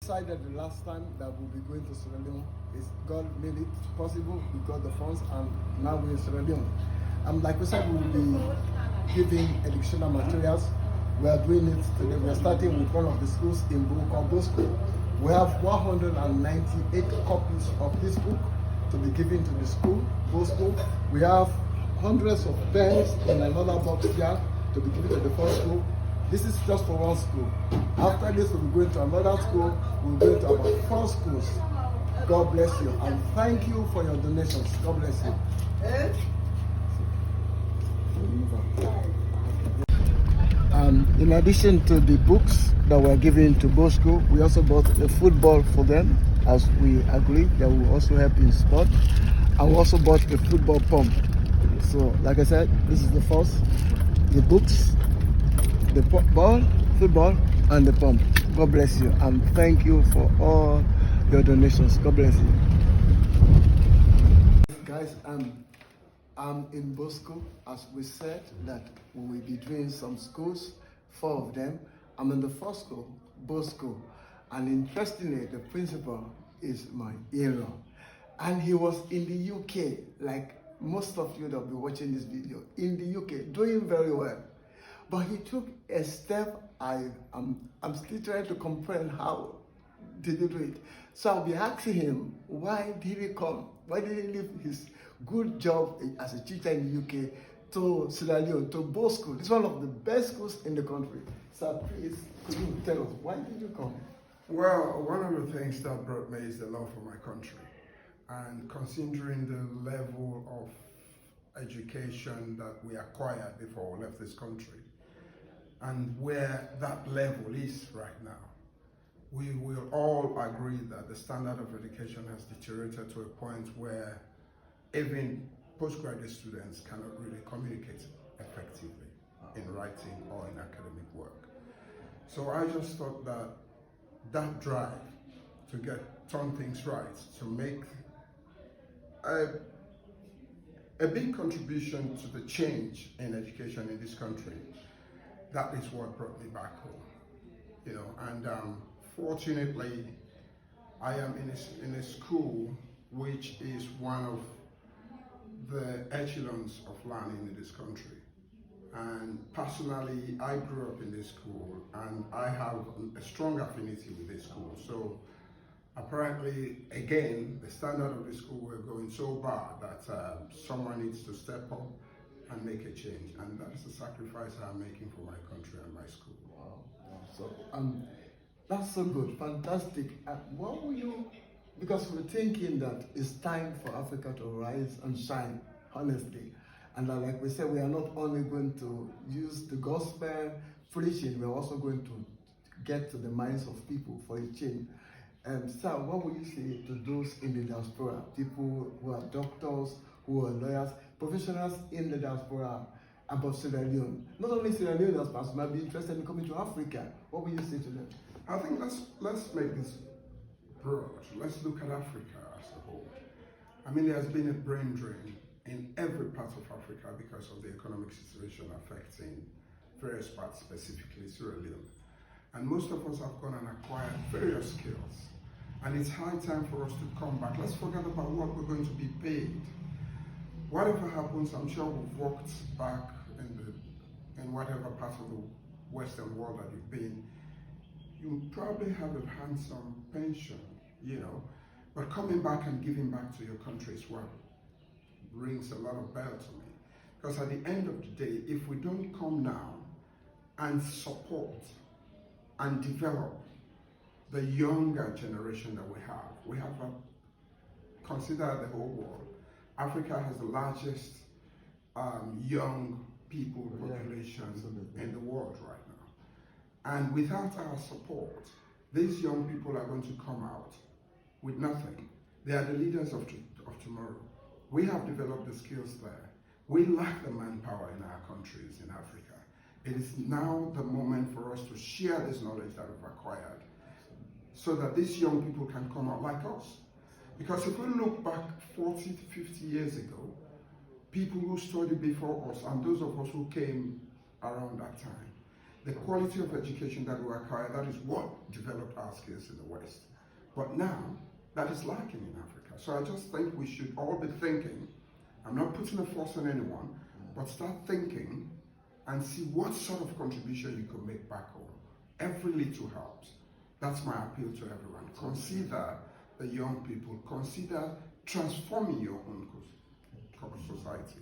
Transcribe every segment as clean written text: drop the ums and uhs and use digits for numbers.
decided the last time that we'll be going to Sierra Leone. God made it possible. We got the funds, and now we're in Sierra Leone. Like we said, we will be giving educational materials. We are doing it today. We are starting with one of the schools in Bosco. We have 198 copies of this book to be given to the school, Bosco. We have hundreds of pens in another box here to be given to the first school. This is just for one school. After this, we'll be going to another school. We'll go to about 4 schools. God bless you, and thank you for your donations. God bless you. In addition to the books that we're giving to Bosco, we also bought a football for them, as we agreed that will also help in sport. And we also bought a football pump. So, like I said, this is the first, the books, the ball, football, and the pump. God bless you, and thank you for all your donations. God bless you. Guys, I'm in Bosco, as we said that we will be doing some schools, 4 of them. I'm in the first school, Bosco, and interestingly, the principal is my in-law. And he was in the UK, like most of you that will be watching this video, in the UK, doing very well. But he took a step. I'm still trying to comprehend how did he do it. So I'll be asking him, why did he come? Why did he leave his good job as a teacher in the UK to Sierra Leone, to Bosco? It's one of the best schools in the country. So please, could you tell us, why did you come? Well, one of the things that brought me is the love for my country. And considering the level of education that we acquired before we left this country, and where that level is right now, we will all agree that the standard of education has deteriorated to a point where even postgraduate students cannot really communicate effectively in writing or in academic work. So I just thought that that drive to turn things right, to make a big contribution to the change in education in this country, that is what brought me back home. You know, and fortunately, I am in a school which is one of the echelons of learning in this country. And personally, I grew up in this school, and I have a strong affinity with this school. So apparently, again, the standard of the school were going so bad that someone needs to step up and make a change. And that is the sacrifice I'm making for my country and my school. Wow. So that's so good, fantastic. What will you, because we're thinking that it's time for Africa to rise and shine, honestly. And like we said, we are not only going to use the gospel preaching, we're also going to get to the minds of people for a change. Sir, what would you say to those in the diaspora, people who are doctors, who are lawyers, professionals in the diaspora about Sierra Leone? Not only Sierra Leoneans, but might be interested in coming to Africa. What would you say to them? I think let's make this broad. Let's look at Africa as a whole. I mean, there has been a brain drain in every part of Africa because of the economic situation affecting various parts, specifically Sierra Leone. And most of us have gone and acquired various skills. And it's high time for us to come back. Let's forget about what we're going to be paid. Whatever happens, I'm sure we've walked back in whatever part of the Western world that you've been. You probably have a handsome pension, you know, but coming back and giving back to your country is what rings a lot of bell to me. Because at the end of the day, if we don't come now and support and develop the younger generation that we have consider the whole world. Africa has the largest young people population in the world right now. And without our support, these young people are going to come out with nothing. They are the leaders of tomorrow. We have developed the skills there. We lack the manpower in our countries in Africa. It is now the moment for us to share this knowledge that we've acquired so that these young people can come out like us. Because if we look back 40 to 50 years ago, people who studied before us and those of us who came around that time, the quality of education that we acquire, that is what developed our skills in the West. But now, that is lacking in Africa. So I just think we should all be thinking, I'm not putting a force on anyone, but start thinking and see what sort of contribution you could make back home. Every little helps. That's my appeal to everyone. Consider the young people, consider transforming your own society.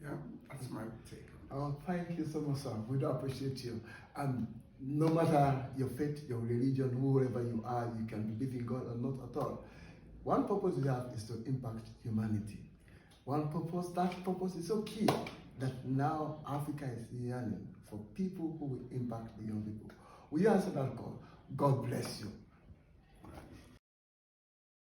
Yeah, that's my take on Oh, thank you so much, sir. We do appreciate you. And no matter your faith, your religion, whoever you are, you can believe in God or not at all. One purpose we have is to impact humanity. One purpose, that purpose is so key that now Africa is yearning for people who will impact the young people. We answer that call. God bless you.